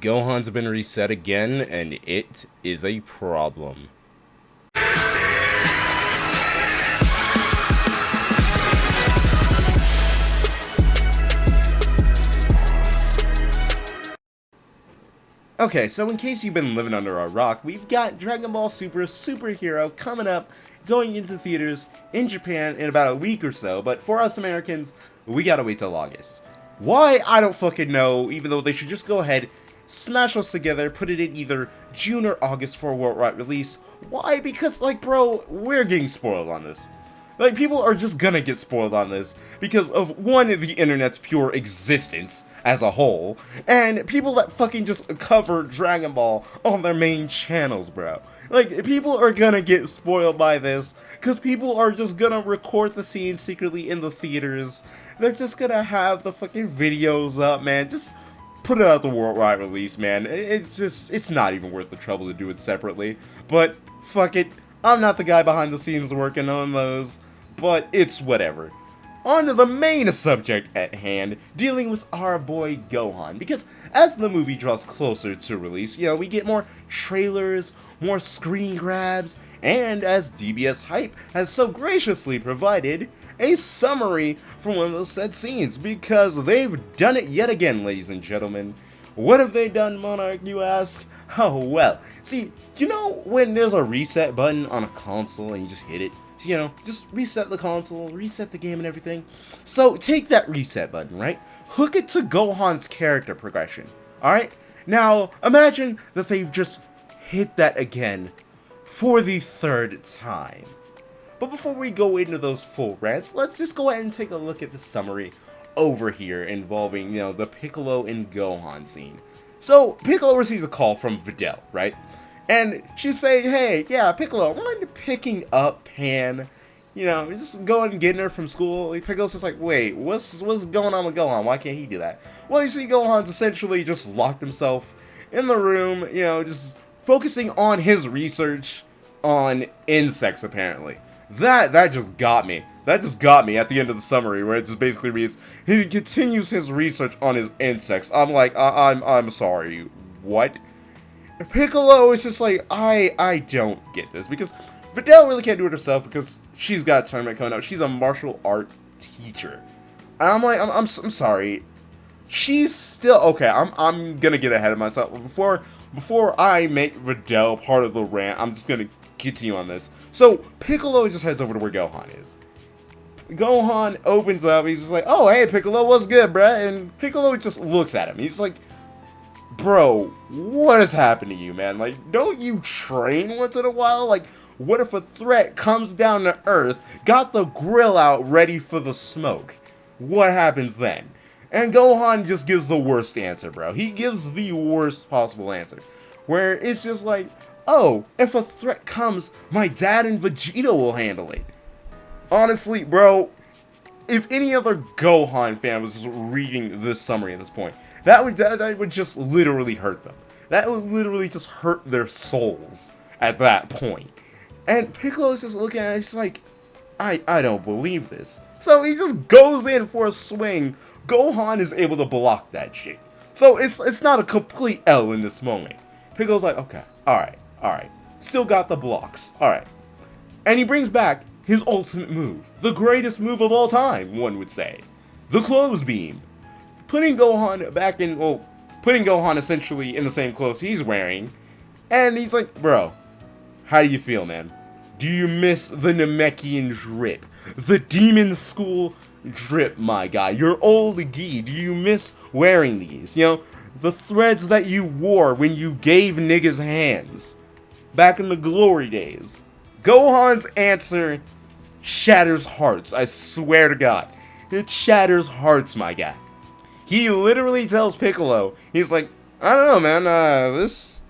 Gohan's been reset again, and it is a problem. Okay, so in case you've been living under a rock, we've got Dragon Ball Super Superhero coming up, going into theaters in Japan in about a week or so, but for us Americans, we gotta wait till August. Why? I don't fucking know, even though they should just go ahead, smash us together, put it in either June or August for a worldwide release. Why? Because, like, bro, we're getting spoiled on this. Like, people are just gonna get spoiled on this because of, one, the internet's pure existence as a whole, and people that fucking just cover Dragon Ball on their main channels, bro. Like, people are gonna get spoiled by this because people are just gonna record the scenes secretly in the theaters. They're just gonna have the fucking videos up, man. Just put it out the worldwide release, man. It's not even worth the trouble to do it separately. But, fuck it. I'm not the guy behind the scenes working on those. But it's whatever. On to the main subject at hand, dealing with our boy Gohan. Because as the movie draws closer to release, we get more trailers, more screen grabs, and as DBS Hype has so graciously provided, a summary from one of those said scenes. Because they've done it yet again, ladies and gentlemen. What have they done, Monarch, you ask? Oh, well. See, when there's a reset button on a console and you just hit it? Just reset the console, reset the game and everything. So take that reset button, right? Hook it to Gohan's character progression, alright? Now, imagine that they've just hit that again for the third time. But before we go into those full rants, let's just go ahead and take a look at the summary over here involving, the Piccolo and Gohan scene. So, Piccolo receives a call from Videl, right? And she's saying, hey, yeah, Piccolo, mind picking up Pan? Just going and getting her from school. Piccolo's just like, wait, what's going on with Gohan? Why can't he do that? Well, you see, Gohan's essentially just locked himself in the room, just focusing on his research on insects, apparently. That just got me. That just got me at the end of the summary, where it just basically reads, he continues his research on his insects. I'm like, I'm sorry, what? Piccolo is just like, I don't get this, because Videl really can't do it herself because she's got a tournament coming up. She's a martial art teacher. And I'm like, I'm sorry. She's still, okay, I'm gonna get ahead of myself. Before I make Videl part of the rant, I'm just gonna continue on this. So, Piccolo just heads over to where Gohan is. Gohan opens up, he's just like, oh, hey, Piccolo, what's good, bruh? And Piccolo just looks at him. He's like, bro, what has happened to you, man? Like, don't you train once in a while? Like, what if a threat comes down to Earth, got the grill out ready for the smoke? What happens then? And Gohan just gives the worst answer, bro. He gives the worst possible answer. Where it's just like, oh, if a threat comes, my dad and Vegeta will handle it. Honestly, bro, if any other Gohan fan was just reading this summary at this point, that would just literally hurt them. That would literally just hurt their souls at that point. And Piccolo's just looking at it, he's like, I don't believe this. So he just goes in for a swing. Gohan is able to block that shit. So it's not a complete L in this moment. Piccolo's like, okay, alright. Still got the blocks, alright. And he brings back his ultimate move. The greatest move of all time, one would say. The clothes beam. Putting Gohan essentially in the same clothes he's wearing, and he's like, bro, how do you feel, man? Do you miss the Namekian drip? The demon school drip, my guy. Your old gi, do you miss wearing these? The threads that you wore when you gave niggas hands, back in the glory days. Gohan's answer shatters hearts, I swear to God. It shatters hearts, my guy. He literally tells Piccolo, he's like, I don't know, man, this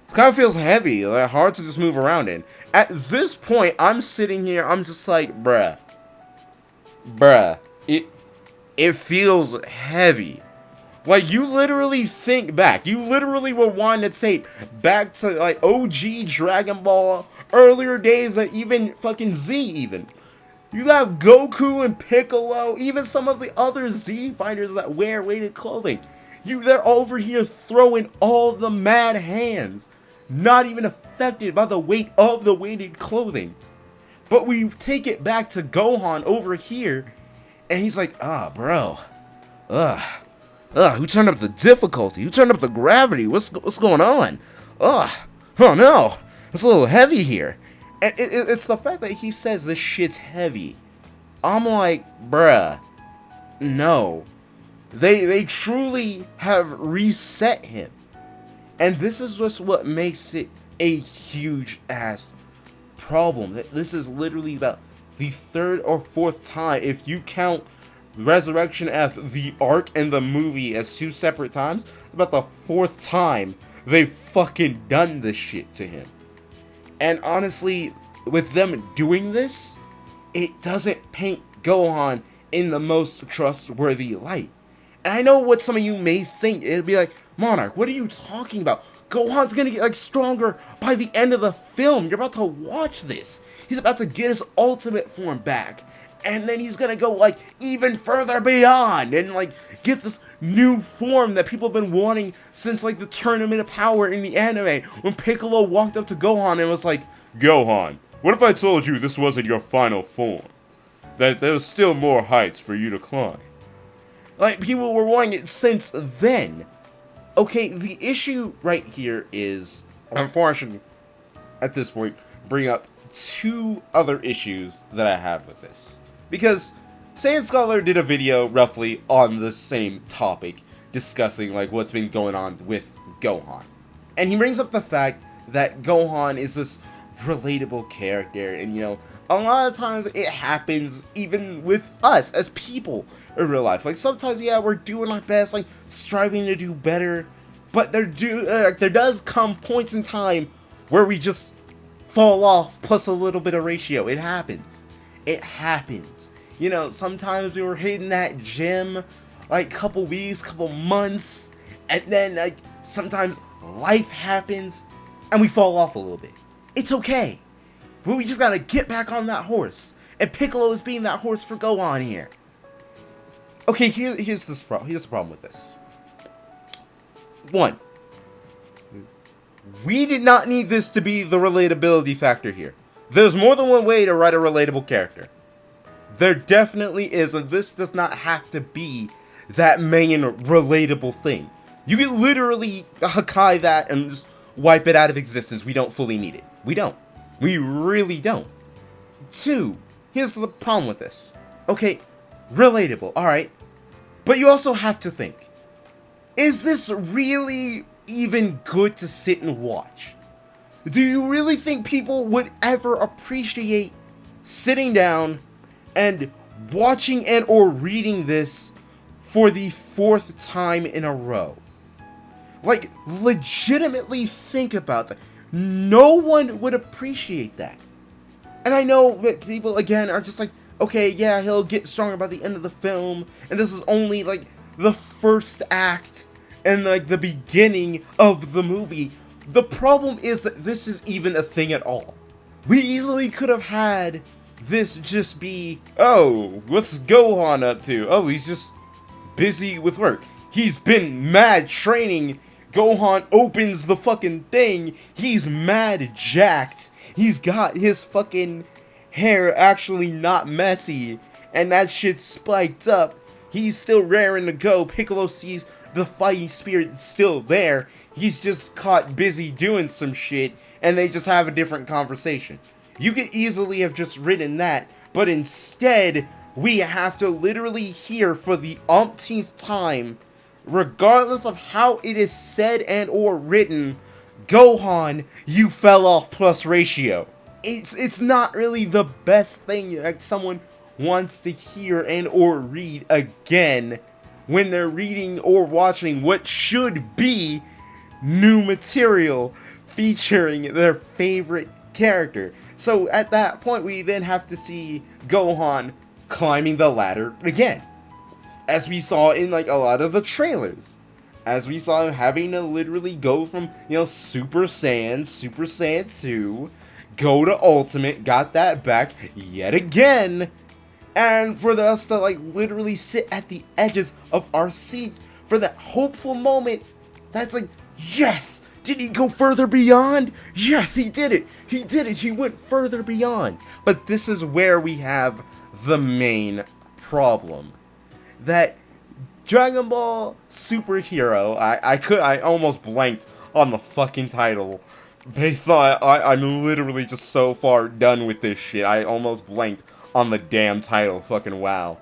kind of feels heavy, like, hard to just move around in. At this point, I'm sitting here, I'm just like, bruh, it feels heavy. Like, you literally think back, you literally rewind the tape back to, like, OG Dragon Ball, earlier days of even fucking Z even. You have Goku and Piccolo, even some of the other Z fighters that wear weighted clothing. They're over here throwing all the mad hands, not even affected by the weight of the weighted clothing. But we take it back to Gohan over here, and he's like, bro, who turned up the difficulty? Who turned up the gravity? What's going on? Oh no, it's a little heavy here. And it's the fact that he says this shit's heavy. I'm like, bruh, no. They truly have reset him. And this is just what makes it a huge ass problem. That this is literally about the third or fourth time, if you count Resurrection F, the arc, and the movie as two separate times, it's about the fourth time they've fucking done this shit to him. And honestly, with them doing this, it doesn't paint Gohan in the most trustworthy light. And I know what some of you may think. It'd be like, Monarch, what are you talking about? Gohan's gonna get, like, stronger by the end of the film. You're about to watch this. He's about to get his ultimate form back. And then he's gonna go, like, even further beyond. And, like, get this new form that people have been wanting since, like, the Tournament of Power in the anime. When Piccolo walked up to Gohan and was like, Gohan, what if I told you this wasn't your final form? That there was still more heights for you to climb? Like, people were wanting it since then. Okay, the issue right here is, unfortunately, at this point, bring up two other issues that I have with this. Because Saiyan Scholar did a video roughly on the same topic, discussing, like, what's been going on with Gohan. And he brings up the fact that Gohan is this relatable character, and, you know, a lot of times it happens even with us as people in real life. Like, sometimes, yeah, we're doing our best, like, striving to do better, but there does come points in time where we just fall off, plus a little bit of ratio. It happens. It happens. You know, sometimes we were hitting that gym, like, couple weeks, couple months, and then, like, sometimes life happens, and we fall off a little bit. It's okay. But we just gotta get back on that horse. And Piccolo is being that horse for Gohan here. Okay, here's the problem with this. One, we did not need this to be the relatability factor here. There's more than one way to write a relatable character. There definitely is, and this does not have to be that main relatable thing. You can literally Hakai that and just wipe it out of existence. We don't fully need it. We don't. We really don't. Two, here's the problem with this. Okay, relatable, alright. But you also have to think, is this really even good to sit and watch? Do you really think people would ever appreciate sitting down and watching and or reading this for the fourth time in a row? Like, legitimately think about that. No one would appreciate that. And I know that people, again, are just like, okay, yeah, he'll get stronger by the end of the film, and this is only, like, the first act and, like, the beginning of the movie. The problem is that this is even a thing at all. We easily could have had this just be, oh, what's Gohan up to? Oh, he's just busy with work. He's been mad training. Gohan opens the fucking thing. He's mad jacked. He's got his fucking hair actually not messy, and that shit's spiked up. He's still raring to go. Piccolo sees the fighting spirit still there. He's just caught busy doing some shit, and they just have a different conversation. You could easily have just written that, but instead, we have to literally hear for the umpteenth time, regardless of how it is said and or written, Gohan, you fell off plus ratio. It's not really the best thing that someone wants to hear and or read again when they're reading or watching what should be new material featuring their favorite character. So at that point, we then have to see Gohan climbing the ladder again, as we saw in, like, a lot of the trailers. As we saw him having to literally go from, you know, Super Saiyan 2, go to Ultimate, got that back yet again. And for us to, like, literally sit at the edges of our seat for that hopeful moment that's like, yes! Did he go further beyond? Yes, he did it! He did it! He went further beyond! But this is where we have the main problem. That Dragon Ball Superhero, I almost blanked on the fucking title. Based on, I'm literally just so far done with this shit. I almost blanked on the damn title, fucking wow.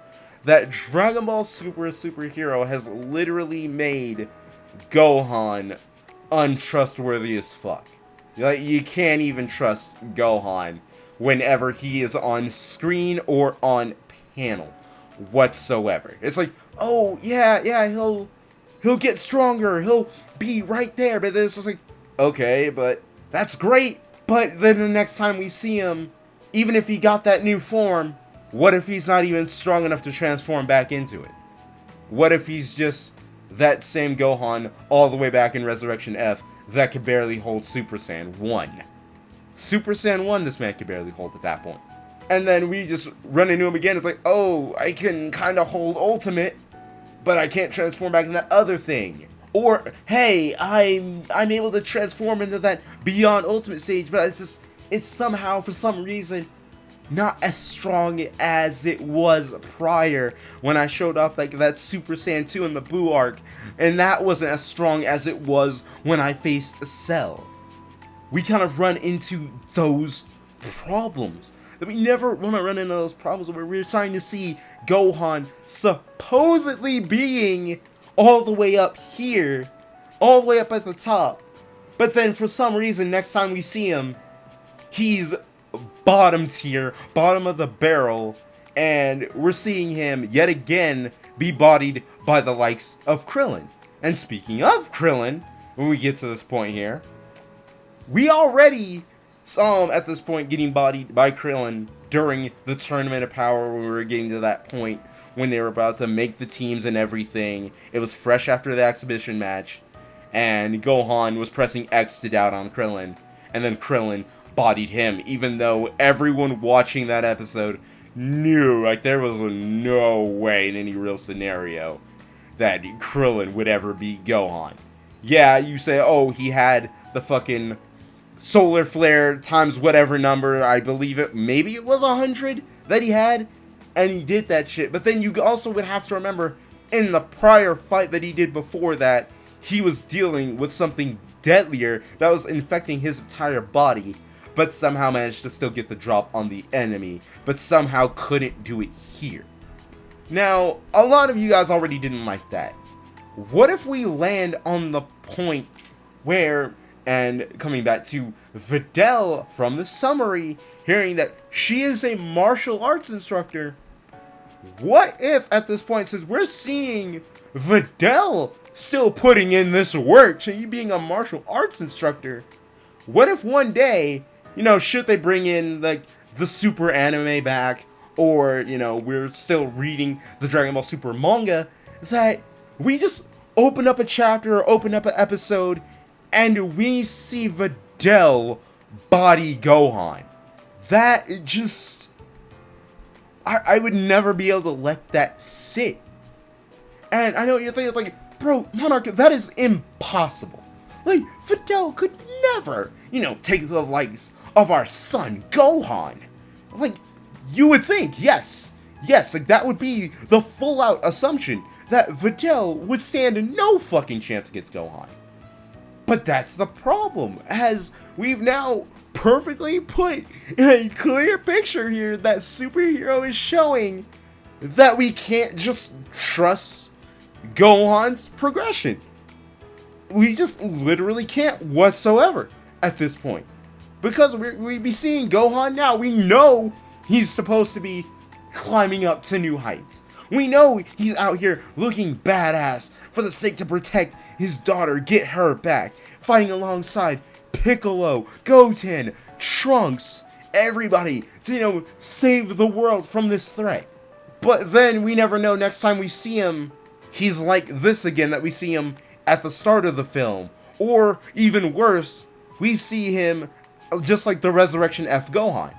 That Dragon Ball Superhero has literally made Gohan untrustworthy as fuck. Like, you can't even trust Gohan whenever he is on screen or on panel whatsoever. It's like, oh yeah, he'll get stronger, he'll be right there, but this is like, okay, but that's great, but then the next time we see him, even if he got that new form, what if he's not even strong enough to transform back into it? What if he's just that same Gohan all the way back in Resurrection F that could barely hold Super Saiyan 1? Super Saiyan 1 this man could barely hold at that point. And then we just run into him again, it's like, oh, I can kind of hold Ultimate, but I can't transform back into that other thing. Or, hey, I'm able to transform into that Beyond Ultimate stage, but it's somehow, for some reason, not as strong as it was prior when I showed off like that Super Saiyan 2 in the Buu arc, and that wasn't as strong as it was when I faced Cell. We kind of run into those problems. That we never want to run into those problems where we're starting to see Gohan supposedly being all the way up here, all the way up at the top, but then for some reason next time we see him, he's bottom tier, bottom of the barrel, and we're seeing him yet again be bodied by the likes of Krillin. And speaking of Krillin, when we get to this point here, we already saw him at this point getting bodied by Krillin during the Tournament of Power when we were getting to that point when they were about to make the teams and everything. It was fresh after the exhibition match, and Gohan was pressing X to down on Krillin, and then Krillin bodied him, even though everyone watching that episode knew, like, there was no way in any real scenario that Krillin would ever beat Gohan. Yeah, you say, oh, he had the fucking solar flare times whatever number, I believe maybe it was 100 that he had, and he did that shit. But then you also would have to remember, in the prior fight that he did before that, he was dealing with something deadlier that was infecting his entire body, but somehow managed to still get the drop on the enemy, but somehow couldn't do it here. Now, a lot of you guys already didn't like that. What if we land on the point where, and coming back to Videl from the summary, hearing that she is a martial arts instructor, what if at this point, since we're seeing Videl still putting in this work, so you being a martial arts instructor, what if one day, you know, should they bring in like the Super anime back, or, you know, we're still reading the Dragon Ball Super manga, that we just open up a chapter or open up an episode and we see Videl body Gohan? That just, I would never be able to let that sit. And I know what you're thinking, it's like, bro, Monarch, that is impossible. Like, Videl could never, you know, take the likes of our son, Gohan. Like, you would think, yes, like, that would be the full-out assumption, that Videl would stand no fucking chance against Gohan. But that's the problem, as we've now perfectly put in a clear picture here that Superhero is showing that we can't just trust Gohan's progression. We just literally can't whatsoever at this point. Because we be seeing Gohan now, we know he's supposed to be climbing up to new heights. We know he's out here looking badass for the sake to protect his daughter, get her back, fighting alongside Piccolo, Goten, Trunks, everybody to, you know, save the world from this threat. But then we never know, next time we see him, he's like this again that we see him at the start of the film. Or even worse, we see him just like the Resurrection F Gohan.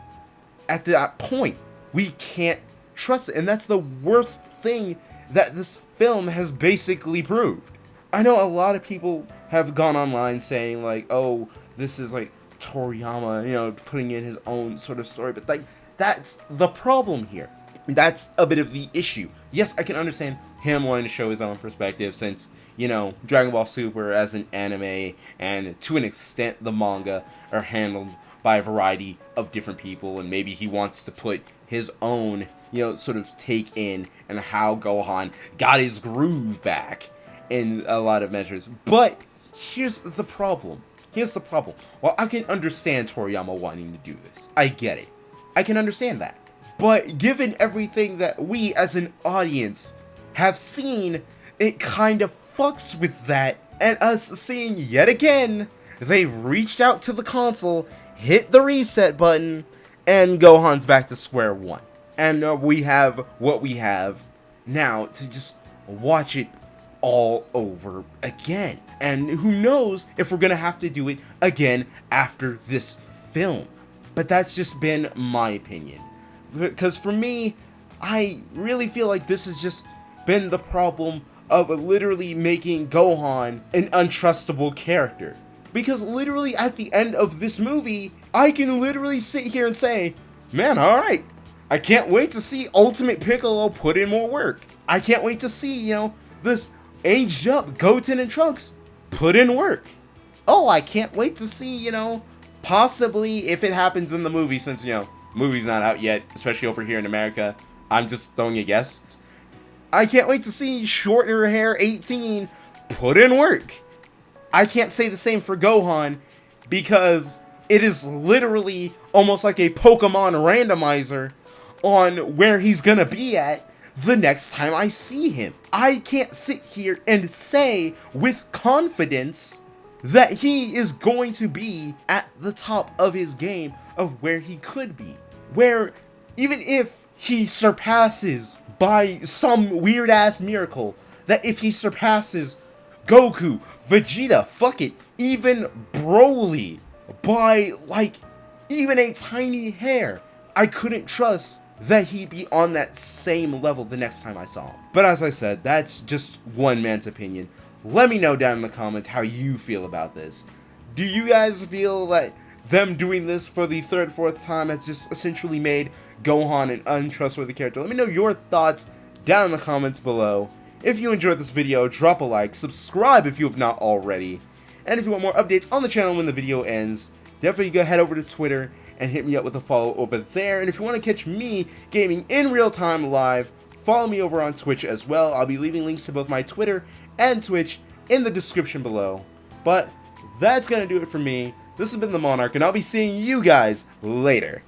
At that point, we can't trust it. And that's the worst thing that this film has basically proved. I know a lot of people have gone online saying like, oh, this is like Toriyama, putting in his own sort of story, but like, that's the problem here. That's a bit of the issue. Yes, I can understand him wanting to show his own perspective since, Dragon Ball Super as an anime and to an extent the manga are handled by a variety of different people, and maybe he wants to put his own, sort of take in and how Gohan got his groove back in a lot of measures. But here's the problem. While I can understand Toriyama wanting to do this, I get it. I can understand that. But given everything that we as an audience have seen, it kind of fucks with that. And us seeing yet again, they've reached out to the console, hit the reset button, and Gohan's back to square one. And we have what we have now to just watch it all over again. And who knows if we're gonna have to do it again after this film. But that's just been my opinion. Because for me, I really feel like this has just been the problem of literally making Gohan an untrustable character. Because literally at the end of this movie, I can literally sit here and say, man, alright, I can't wait to see Ultimate Piccolo put in more work. I can't wait to see, this aged up Goten and Trunks put in work. Oh, I can't wait to see, possibly if it happens in the movie, since, movie's not out yet, especially over here in America. I'm just throwing a guess. I can't wait to see shorter hair 18 put in work. I can't say the same for Gohan because it is literally almost like a Pokemon randomizer on where he's gonna be at the next time I see him. I can't sit here and say with confidence that he is going to be at the top of his game of where he could be. Where even if he surpasses by some weird ass miracle, that if he surpasses Goku, Vegeta, fuck it, even Broly by like even a tiny hair, I couldn't trust that he'd be on that same level the next time I saw him. But as I said, that's just one man's opinion. Let me know down in the comments how you feel about this. Do you guys feel that them doing this for the third, fourth time has just essentially made Gohan an untrustworthy character? Let me know your thoughts down in the comments below. If you enjoyed this video, drop a like, subscribe if you have not already, and if you want more updates on the channel when the video ends, definitely go head over to Twitter and hit me up with a follow over there. And if you want to catch me gaming in real time live, follow me over on Twitch as well. I'll be leaving links to both my Twitter and Twitch in the description below. But that's going to do it for me. This has been the Monarch, and I'll be seeing you guys later.